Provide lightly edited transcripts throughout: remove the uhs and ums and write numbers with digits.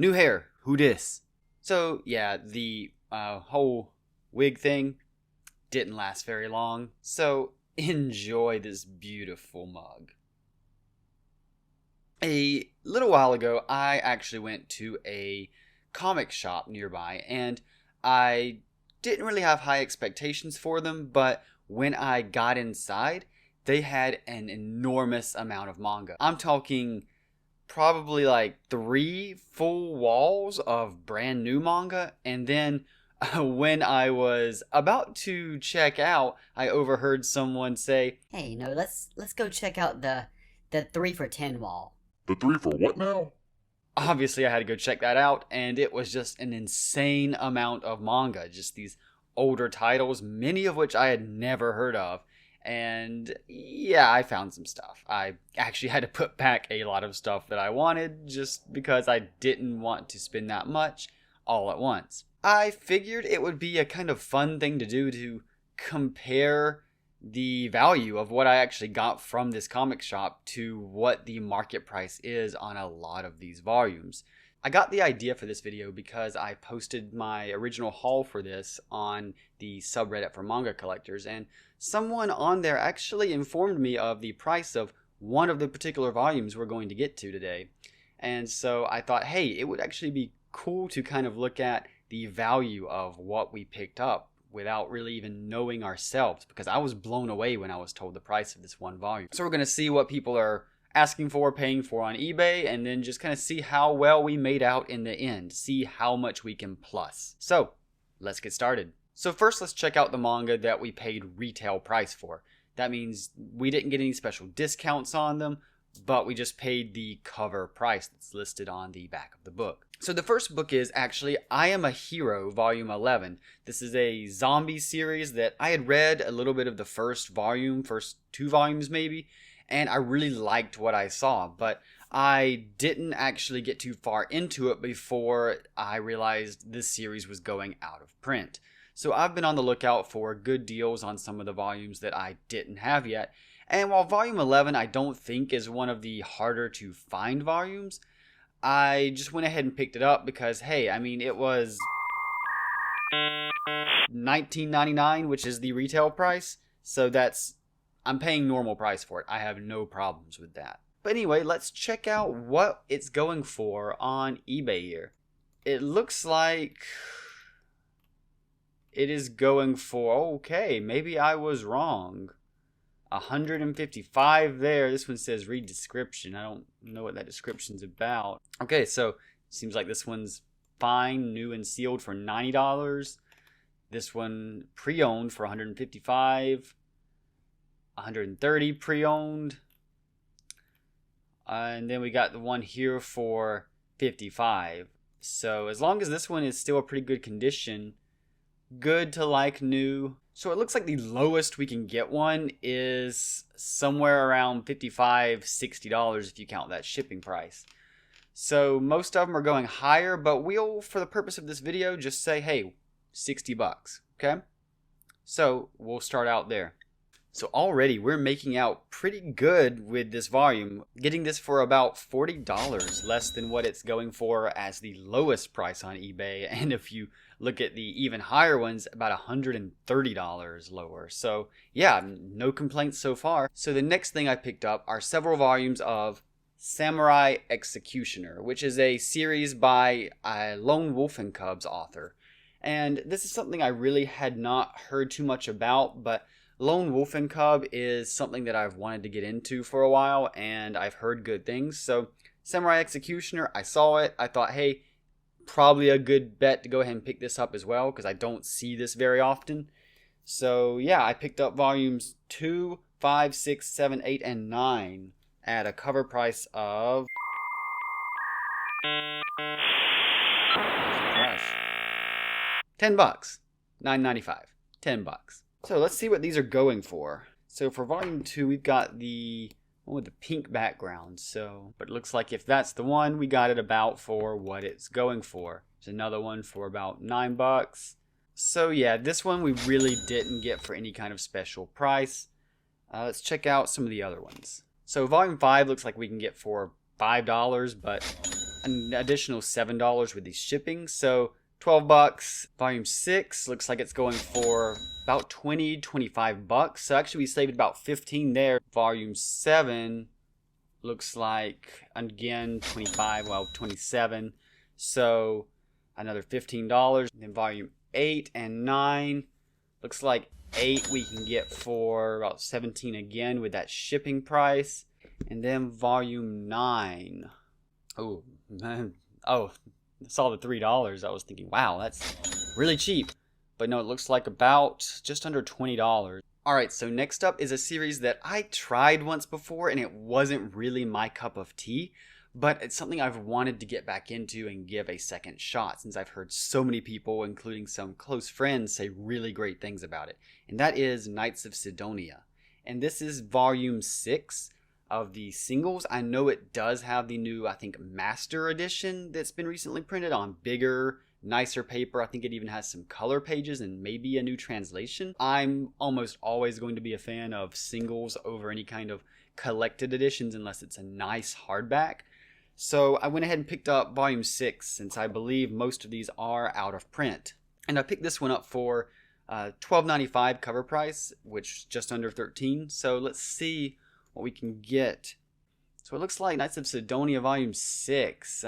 New hair, who dis? So yeah, the whole wig thing didn't last very long. So enjoy this beautiful mug. A little while ago, I actually went to a comic shop nearby, and I didn't really have high expectations for them, but when I got inside, they had an enormous amount of manga. I'm talking probably like 3 full walls of brand new manga, and then when I was about to check out, I overheard someone say, Hey, no, let's go check out the 3 for 10 wall. The 3 for what now? obviously I had to go check that out, and it was just an insane amount of manga, just these older titles, many of which I had never heard of. And yeah, I found some stuff. I actually had to put back a lot of stuff that I wanted just because I didn't want to spend that much all at once. I figured it would be a kind of fun thing to do to compare the value of what I actually got from this comic shop to what the market price is on a lot of these volumes. I got the idea for this video because I posted my original haul for this on the subreddit for manga collectors, and someone on there actually informed me of the price of one of the particular volumes we're going to get to today. And so I thought, hey, it would actually be cool to kind of look at the value of what we picked up without really even knowing ourselves, because I was blown away when I was told the price of this one volume. So we're going to see what people are asking for, paying for on eBay, and then just kind of see how well we made out in the end, see how much we can plus. So let's get started. So first, let's check out the manga that we paid retail price for. That means we didn't get any special discounts on them, but we just paid the cover price that's listed on the back of the book. So the first book is actually I Am a Hero, Volume 11. This is a zombie series that I had read a little bit of the first 2 volumes maybe, and I really liked what I saw, but I didn't actually get too far into it before I realized this series was going out of print. So I've been on the lookout for good deals on some of the volumes that I didn't have yet. And while Volume 11 I don't think is one of the harder to find volumes, I just went ahead and picked it up because, hey, I mean, it was $19.99, which is the retail price. So I'm paying normal price for it. I have no problems with that. But anyway, let's check out what it's going for on eBay here. It looks like it is going for, okay, maybe I was wrong. 155 there. This one says read description. I don't know what that description's about. Okay, so seems like this one's fine, new and sealed for $90. This one pre-owned for $155. $130 pre-owned. And then we got the one here for $55. So as long as this one is still a pretty good condition, good to like new. So it looks like the lowest we can get one is somewhere around $55, $60 if you count that shipping price. So most of them are going higher, but we'll, for the purpose of this video, just say, hey, $60, okay? So we'll start out there. So already we're making out pretty good with this volume, getting this for about $40, less than what it's going for as the lowest price on eBay. And if you look at the even higher ones, about $130 lower. So yeah, no complaints so far. So the next thing I picked up are several volumes of Samurai Executioner, which is a series by a Lone Wolf and Cubs author. And this is something I really had not heard too much about, but Lone Wolf and Cub is something that I've wanted to get into for a while, and I've heard good things. So Samurai Executioner, I saw it. I thought, hey, probably a good bet to go ahead and pick this up as well, because I don't see this very often. So yeah, I picked up volumes 2, 5, 6, 7, 8, and 9 at a cover price of $10, $9.95, $10. So let's see what these are going for. So for volume 2, we've got the one with the pink background. But it looks like if that's the one, we got it about for what it's going for. There's another one for about $9. So yeah, this one we really didn't get for any kind of special price. Let's check out some of the other ones. So volume 5 looks like we can get for $5, but an additional $7 with the shipping, so 12 bucks. Volume 6 looks like it's going for about 25 bucks. So actually we saved about 15 there. Volume 7 looks like, again, 25, well, 27. So another $15. Then volume 8 and 9 looks like 8 we can get for about 17 again with that shipping price. And then volume 9. Oh, man. Oh, I saw the $3. I was thinking, wow, that's really cheap. But no, it looks like about just under $20. Alright, so next up is a series that I tried once before and it wasn't really my cup of tea, but it's something I've wanted to get back into and give a second shot since I've heard so many people, including some close friends, say really great things about it. And that is Knights of Scidonia. And this is volume 6 of the singles. I know it does have the new, I think, Master Edition that's been recently printed on bigger, nicer paper. I think it even has some color pages and maybe a new translation. I'm almost always going to be a fan of singles over any kind of collected editions unless it's a nice hardback. So I went ahead and picked up volume 6 since I believe most of these are out of print. And I picked this one up for $12.95 cover price, which is just under $13. So let's see what we can get. So it looks like Knights of Scidonia volume 6.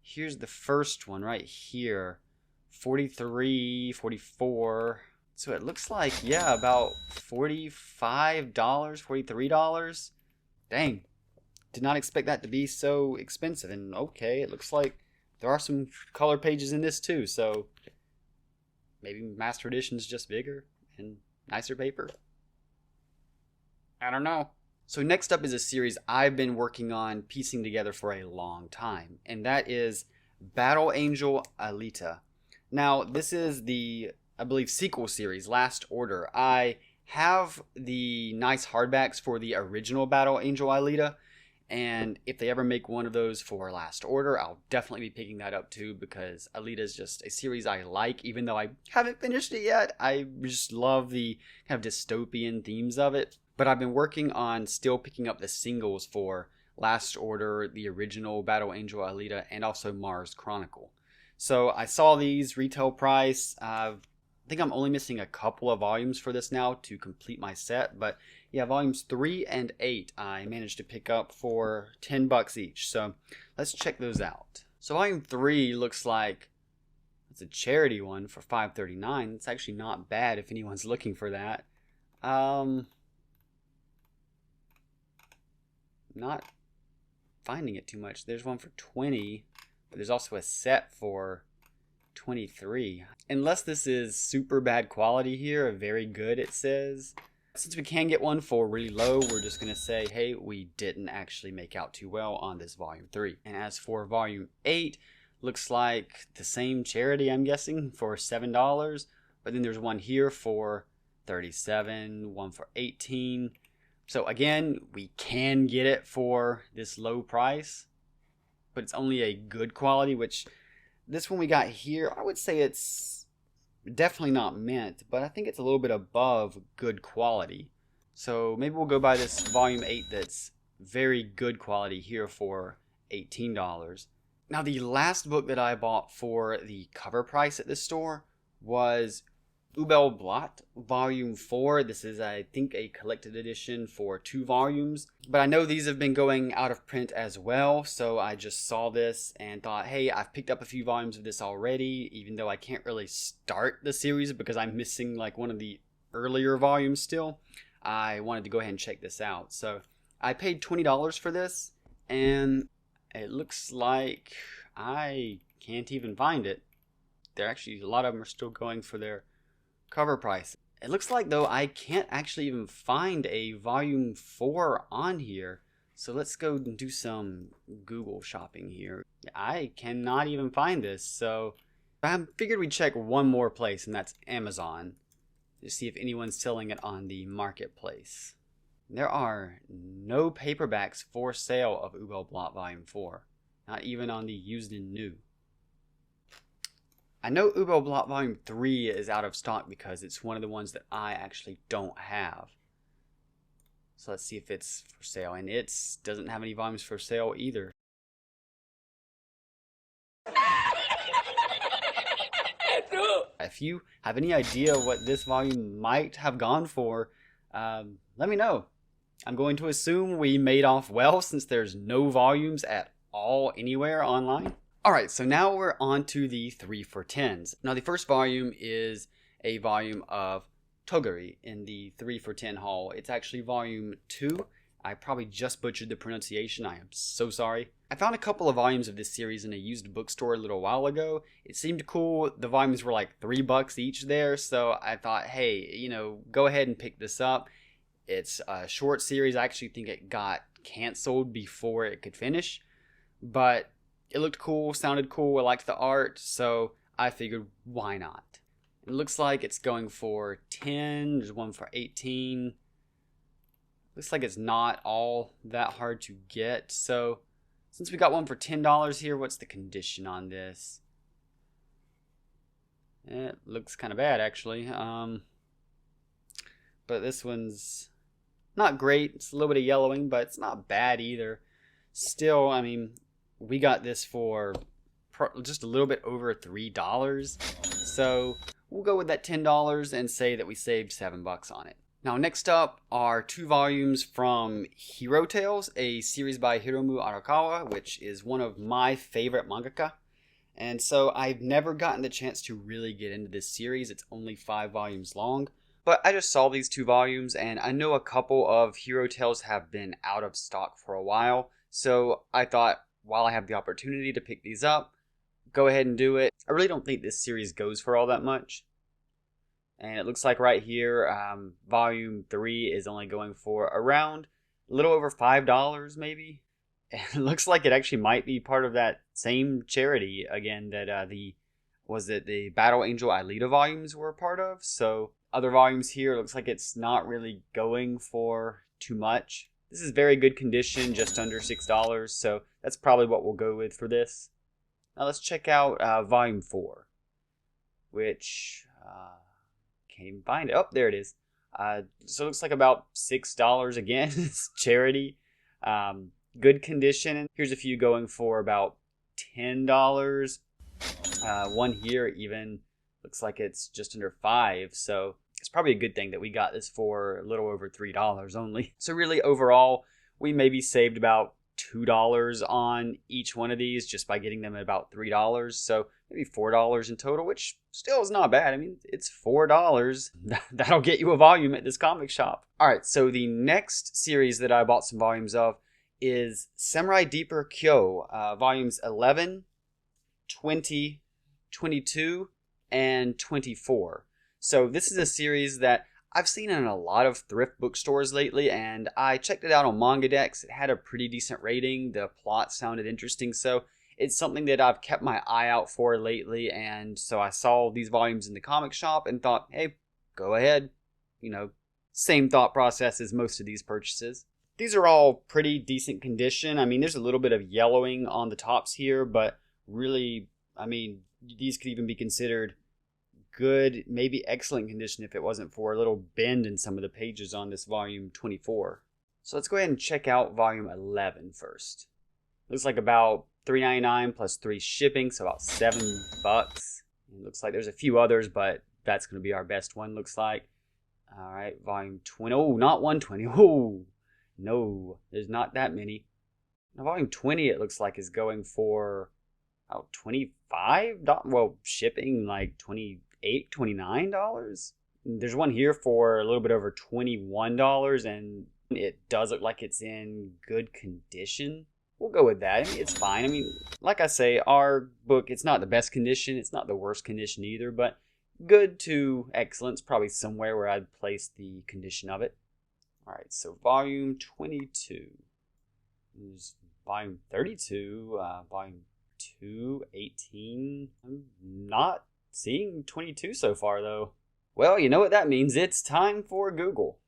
Here's the first one right here. 43, 44. So it looks like, yeah, about $45, $43. Dang. Did not expect that to be so expensive. And okay, it looks like there are some color pages in this too. So maybe Master Edition's just bigger and nicer paper. I don't know. So next up is a series I've been working on piecing together for a long time, and that is Battle Angel Alita. Now, this is the, I believe, sequel series, Last Order. I have the nice hardbacks for the original Battle Angel Alita, and if they ever make one of those for Last Order, I'll definitely be picking that up too, because Alita is just a series I like, even though I haven't finished it yet. I just love the kind of dystopian themes of it. But I've been working on still picking up the singles for Last Order, the original Battle Angel Alita, and also Mars Chronicle. So I saw these retail price. I think I'm only missing a couple of volumes for this now to complete my set. But yeah, volumes 3 and 8 I managed to pick up for 10 bucks each. So let's check those out. So volume 3 looks like it's a charity one for $5.39. It's actually not bad if anyone's looking for that. Not finding it too much. There's one for 20, but there's also a set for 23. Unless this is super bad quality here, or very good it says. Since we can get one for really low, we're just going to say, hey, we didn't actually make out too well on this volume 3. And as for volume 8, looks like the same charity, I'm guessing, for $7. But then there's one here for $37, one for $18. So again, we can get it for this low price, but it's only a good quality, which this one we got here, I would say it's definitely not mint, but I think it's a little bit above good quality. So maybe we'll go buy this volume 8 that's very good quality here for $18. Now the last book that I bought for the cover price at this store was Ubel Blot Volume 4. This is, I think, a collected edition for 2 volumes. But I know these have been going out of print as well, so I just saw this and thought, hey, I've picked up a few volumes of this already, even though I can't really start the series because I'm missing like one of the earlier volumes still. I wanted to go ahead and check this out. So I paid $20 for this, and it looks like I can't even find it. There actually, a lot of them are still going for their cover price. It looks like though I can't actually even find a volume 4 on here. So let's go and do some Google shopping here. I cannot even find this. So I figured we'd check one more place, and that's Amazon, to see if anyone's selling it on the marketplace. There are no paperbacks for sale of Ubel Blot Volume 4. Not even on the used and new. I know Ubel Blot Volume 3 is out of stock because it's one of the ones that I actually don't have. So let's see if it's for sale. And it doesn't have any volumes for sale either. If you have any idea what this volume might have gone for, let me know. I'm going to assume we made off well since there's no volumes at all anywhere online. Alright, so now we're on to the 3 for 10s. Now the first volume is a volume of Toggery in the 3 for 10 haul. It's actually volume 2. I probably just butchered the pronunciation. I am so sorry. I found a couple of volumes of this series in a used bookstore a little while ago. It seemed cool. The volumes were like $3 each there, so I thought, hey, go ahead and pick this up. It's a short series. I actually think it got canceled before it could finish, but it looked cool, sounded cool. I liked the art, so I figured, why not? It looks like it's going for 10. There's one for 18. Looks like it's not all that hard to get. So since we got one for $10 here, what's the condition on this? It looks kind of bad, actually. But this one's not great. It's a little bit of yellowing, but it's not bad either. Still, I mean, we got this for just a little bit over $3. So we'll go with that $10 and say that we saved $7 on it. Now, next up are 2 volumes from Hero Tales, a series by Hiromu Arakawa, which is one of my favorite mangaka. And so I've never gotten the chance to really get into this series. It's only 5 volumes long. But I just saw these 2 volumes, and I know a couple of Hero Tales have been out of stock for a while. So I thought, while I have the opportunity to pick these up, go ahead and do it. I really don't think this series goes for all that much. And it looks like right here, volume 3 is only going for around a little over $5 maybe. And it looks like it actually might be part of that same charity again that the Battle Angel Alita volumes were a part of. So other volumes here, it looks like it's not really going for too much. This is very good condition, just under $6. So that's probably what we'll go with for this. Now let's check out volume 4, which can't even find it. Oh, there it is. So it looks like about $6 again. It's charity. Good condition. Here's a few going for about $10. One here even looks like it's just under $5. So it's probably a good thing that we got this for a little over $3 only. So really overall, we maybe saved about $2 on each one of these just by getting them at about $3. So maybe $4 in total, which still is not bad. I mean, it's $4. That'll get you a volume at this comic shop. All right, so the next series that I bought some volumes of is Samurai Deeper Kyo, volumes 11, 20, 22, and 24. So this is a series that I've seen in a lot of thrift bookstores lately, and I checked it out on Manga. It had a pretty decent rating. The plot sounded interesting, so it's something that I've kept my eye out for lately. And so I saw these volumes in the comic shop and thought, hey, go ahead. Same thought process as most of these purchases. These are all pretty decent condition. I mean, there's a little bit of yellowing on the tops here, but really, I mean, these could even be considered good, maybe excellent condition if it wasn't for a little bend in some of the pages on this volume 24. So let's go ahead and check out volume 11 first. Looks like about $3.99 plus 3 shipping, so about $7. It looks like there's a few others, but that's going to be our best one, looks like. All right, volume 20. Oh, not 120. Oh, no, there's not that many. Now, volume 20, it looks like, is going for about $25. Well, shipping like $28, $29. There's one here for a little bit over $21, and it does look like it's in good condition. We'll go with that. I mean, it's fine. I mean, like I say, our book, it's not the best condition. It's not the worst condition either, but good to excellent. Probably somewhere where I'd place the condition of it. All right, so volume 22. There's volume 32, volume 2, 18. I'm not seeing 22 so far, though. Well, you know what that means. It's time for Google.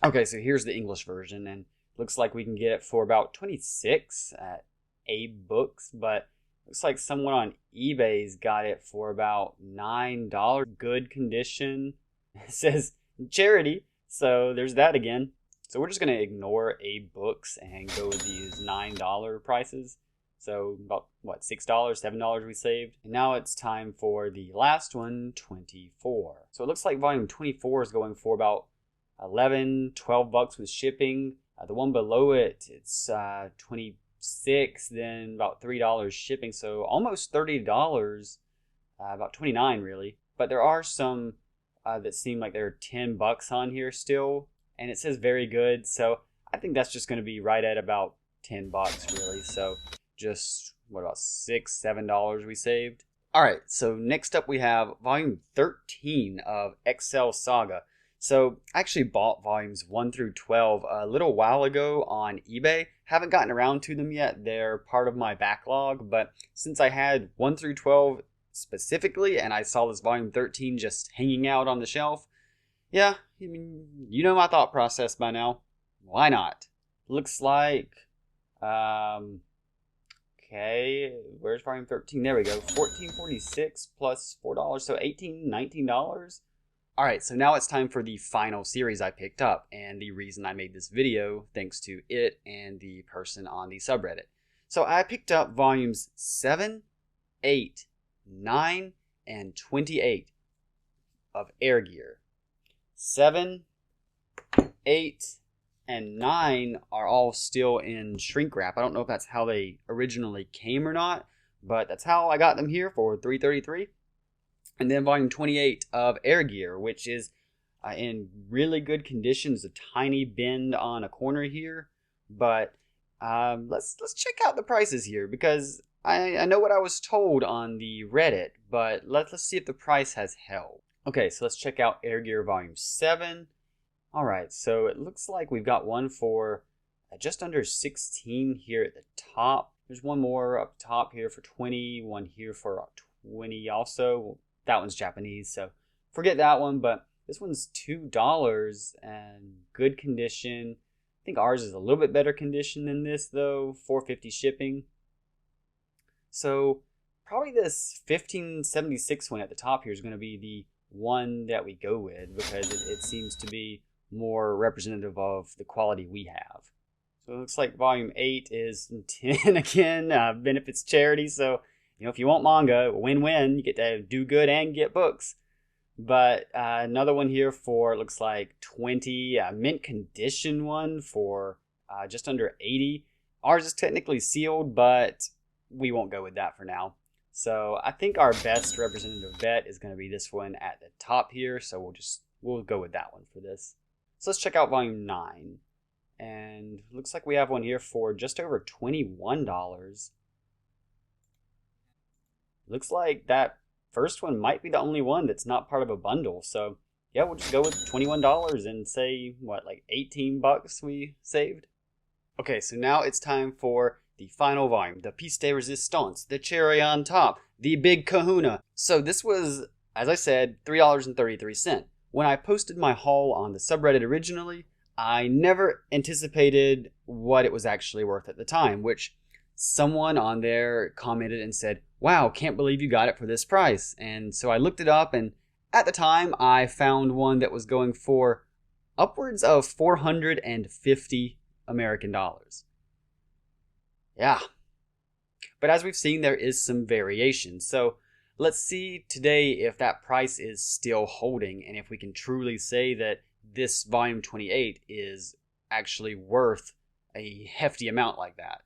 Okay, so here's the English version, and looks like we can get it for about 26 at Abe Books, but looks like someone on eBay's got it for about $9. Good condition. It says charity, so there's that again. So we're just going to ignore Abe Books and go with these $9 prices. So about, what, $6, $7 we saved. And now it's time for the last one, 24. So it looks like volume 24 is going for about 11, 12 bucks with shipping. The one below it, it's 26, then about $3 shipping. So almost $30, about 29 really. But there are some that seem like they're 10 bucks on here still. And it says very good. So I think that's just going to be right at about 10 bucks really. So just, what, about $6, $7 we saved. Alright, so next up we have volume 13 of XL Saga. So I actually bought volumes 1 through 12 a little while ago on eBay. Haven't gotten around to them yet. They're part of my backlog, but since I had 1 through 12 specifically and I saw this volume 13 just hanging out on the shelf, yeah, I mean, you know my thought process by now. Why not? Looks like okay, where's volume 13? There we go. $14.46 plus $4, so $18, $19. Alright, so now it's time for the final series I picked up, and the reason I made this video, thanks to it and the person on the subreddit. So I picked up volumes 7, 8, 9, and 28 of Air Gear. 7, 8, and 9 are all still in shrink wrap. I don't know if that's how they originally came or not, but that's how I got them here for $3.33. And then volume 28 of Air Gear, which is in really good condition. There's a tiny bend on a corner here, but let's check out the prices here, because I know what I was told on the Reddit, but let's see if the price has held. Okay, so let's check out Air Gear volume 7. Alright, so it looks like we've got one for just under 16 here at the top. There's one more up top here for 20, one here for 20 also. That one's Japanese, so forget that one, but this one's $2 and good condition. I think ours is a little bit better condition than this though, $4.50 shipping. So probably this 1576 one at the top here is going to be the one that we go with, because it seems to be more representative of the quality we have. So it looks like volume 8 is 10 again, benefits charity. So, you know, if you want manga, win-win, you get to do good and get books. But another one here for, looks like 20, mint condition one for just under 80. Ours is technically sealed, but we won't go with that for now. So I think our best representative bet is going to be this one at the top here. So we'll go with that one for this. So let's check out volume 9. And looks like we have one here for just over $21. Looks like that first one might be the only one that's not part of a bundle. So yeah, we'll just go with $21 and say, what, like 18 bucks we saved? Okay, so now it's time for the final volume, the piece de resistance, the cherry on top, the big kahuna. So this was, as I said, $3.33. When I posted my haul on the subreddit originally, I never anticipated what it was actually worth at the time, which someone on there commented and said, wow, can't believe you got it for this price. And so I looked it up, and at the time I found one that was going for upwards of 450 American dollars. Yeah. But as we've seen, there is some variation. So let's see today if that price is still holding, and if we can truly say that this volume 28 is actually worth a hefty amount like that.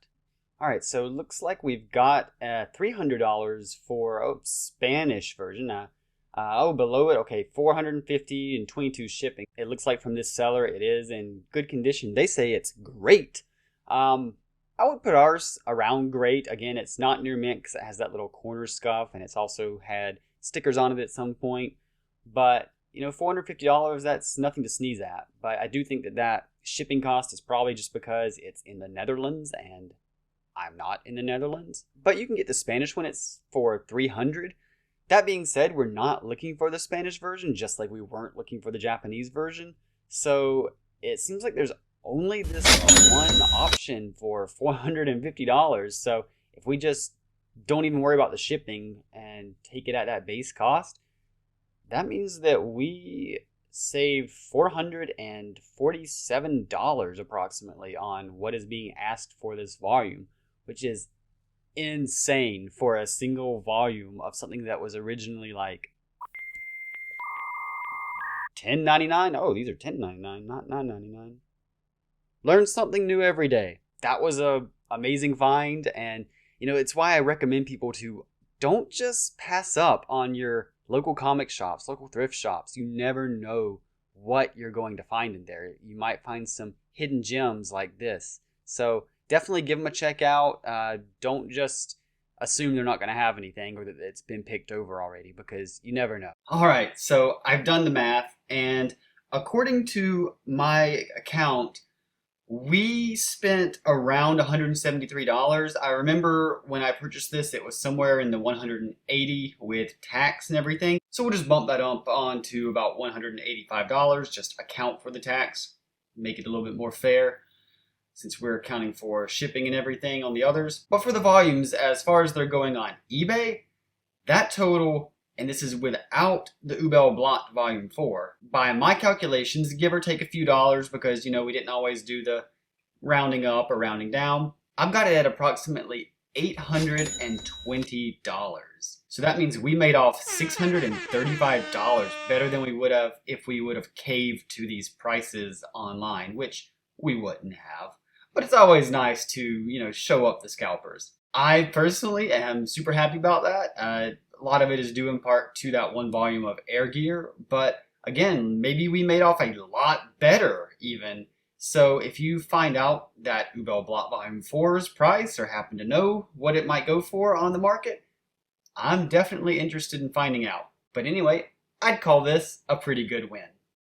Alright, so it looks like we've got $300 for Spanish version. Below it, okay, $450 and $22 shipping. It looks like from this seller it is in good condition. They say it's great. I would put ours around great. Again, it's not near mint because it has that little corner scuff, and it's also had stickers on it at some point. But, you know, $450, that's nothing to sneeze at. But I do think that shipping cost is probably just because it's in the Netherlands, and I'm not in the Netherlands. But you can get the Spanish one. It's for $300. That being said, we're not looking for the Spanish version, just like we weren't looking for the Japanese version. So it seems like there's only this one option for $450. So if we just don't even worry about the shipping and take it at that base cost, that means that we saved $447 approximately on what is being asked for this volume, which is insane for a single volume of something that was originally like $10.99. Oh, these are $10.99, not $9.99. Learn something new every day. That was a amazing find, and it's why I recommend people to don't just pass up on your local comic shops, local thrift shops. You never know what you're going to find in there. You might find some hidden gems like this. So definitely give them a check out. Don't just assume they're not going to have anything or that it's been picked over already, because you never know. All right, so I've done the math, and according to my account, we spent around $173. I remember when I purchased this, it was somewhere in the $180 with tax and everything. So we'll just bump that up on to about $185. Just account for the tax, make it a little bit more fair, since we're accounting for shipping and everything on the others. But for the volumes, as far as they're going on eBay, that total, and this is without the Ubel Blot Volume 4, by my calculations, give or take a few dollars, because, we didn't always do the rounding up or rounding down, I've got it at approximately $820. So that means we made off $635 better than we would have if we would have caved to these prices online, which we wouldn't have. But it's always nice to, show up the scalpers. I personally am super happy about that. A lot of it is due in part to that one volume of Air Gear, but again, maybe we made off a lot better even. So if you find out that Ubel Blot Volume 4's price, or happen to know what it might go for on the market, I'm definitely interested in finding out. But anyway, I'd call this a pretty good win.